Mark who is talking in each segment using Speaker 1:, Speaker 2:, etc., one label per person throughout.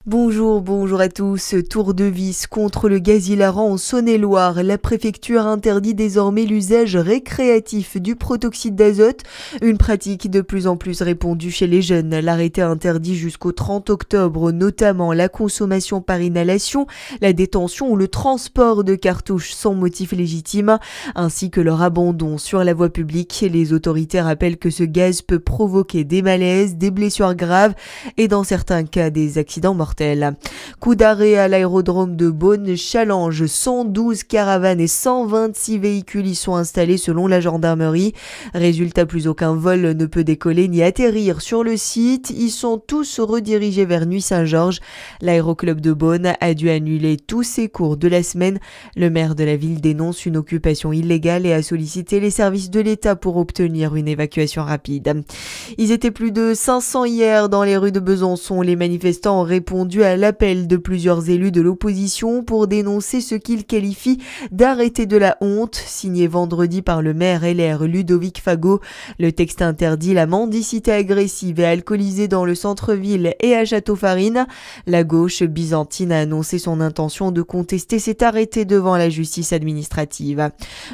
Speaker 1: Bonjour à tous. Tour de vis contre le gaz hilarant en Saône-et-Loire. La préfecture interdit désormais l'usage récréatif du protoxyde d'azote, une pratique de plus en plus répandue chez les jeunes. L'arrêté interdit jusqu'au 30 octobre notamment la consommation par inhalation, la détention ou le transport de cartouches sans motif légitime, ainsi que leur abandon sur la voie publique. Les autorités rappellent que ce gaz peut provoquer des malaises, des blessures graves et dans certains cas des accidents mortels. Coup d'arrêt à l'aérodrome de Beaune-Challenge. 112 caravanes et 126 véhicules y sont installés selon la gendarmerie. Résultat, plus aucun vol ne peut décoller ni atterrir sur le site. Ils sont tous redirigés vers Nuit-Saint-Georges. L'aéroclub de Beaune a dû annuler tous ses cours de la semaine. Le maire de la ville dénonce une occupation illégale et a sollicité les services de l'État pour obtenir une évacuation rapide. Ils étaient plus de 500 hier dans les rues de Besançon. Les manifestants ont répondu à l'appel de plusieurs élus de l'opposition pour dénoncer ce qu'ils qualifient d'arrêté de la honte, signé vendredi par le maire LR Ludovic Fagot. Le texte interdit la mendicité agressive et alcoolisée dans le centre-ville et à Château-Farine. La gauche byzantine a annoncé son intention de contester cet arrêté devant la justice administrative.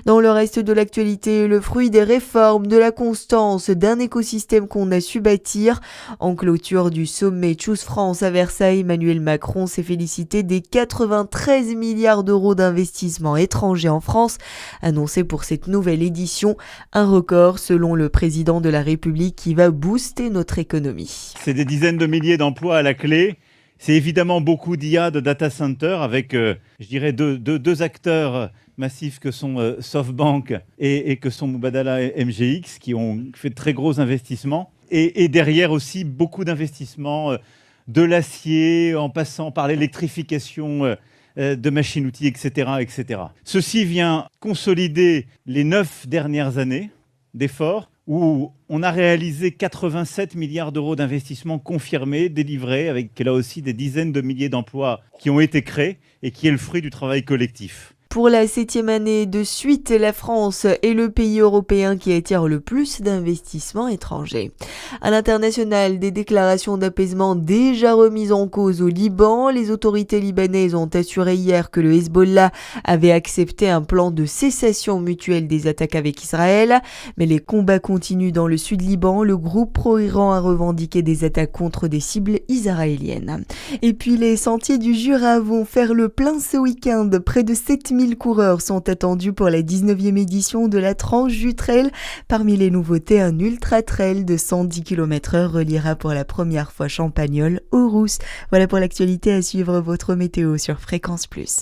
Speaker 1: Dans le reste de l'actualité, le fruit des réformes, de la constance, d'un écosystème qu'on a su bâtir. En clôture du sommet Choose France à Versailles, Emmanuel Macron s'est félicité des 93 milliards d'euros d'investissement étrangers en France annoncés pour cette nouvelle édition, un record selon le président de la République qui va booster notre économie.
Speaker 2: C'est des dizaines de milliers d'emplois à la clé. C'est évidemment beaucoup d'IA, de data center avec, je dirais, deux acteurs massifs que sont SoftBank et que sont Mubadala et MGX qui ont fait de très gros investissements. Et derrière aussi beaucoup d'investissements de l'acier, en passant par l'électrification de machines-outils, etc., etc. Ceci vient consolider les 9 dernières années d'efforts où on a réalisé 87 milliards d'euros d'investissements confirmés, délivrés, avec là aussi des dizaines de milliers d'emplois qui ont été créés et qui est le fruit du travail collectif.
Speaker 1: Pour la 7e année de suite, la France est le pays européen qui attire le plus d'investissements étrangers. À l'international, des déclarations d'apaisement déjà remises en cause au Liban. Les autorités libanaises ont assuré hier que le Hezbollah avait accepté un plan de cessation mutuelle des attaques avec Israël. Mais les combats continuent dans le sud Liban. Le groupe pro-Iran a revendiqué des attaques contre des cibles israéliennes. Et puis les sentiers du Jura vont faire le plein ce week-end. Près de 7000 coureurs sont attendus pour la 19e édition de la Tranche du Trail. Parmi les nouveautés, un ultra trail de 110 km/h reliera pour la première fois Champagnole aux Rousses. Voilà pour l'actualité, à suivre votre météo sur Fréquence Plus.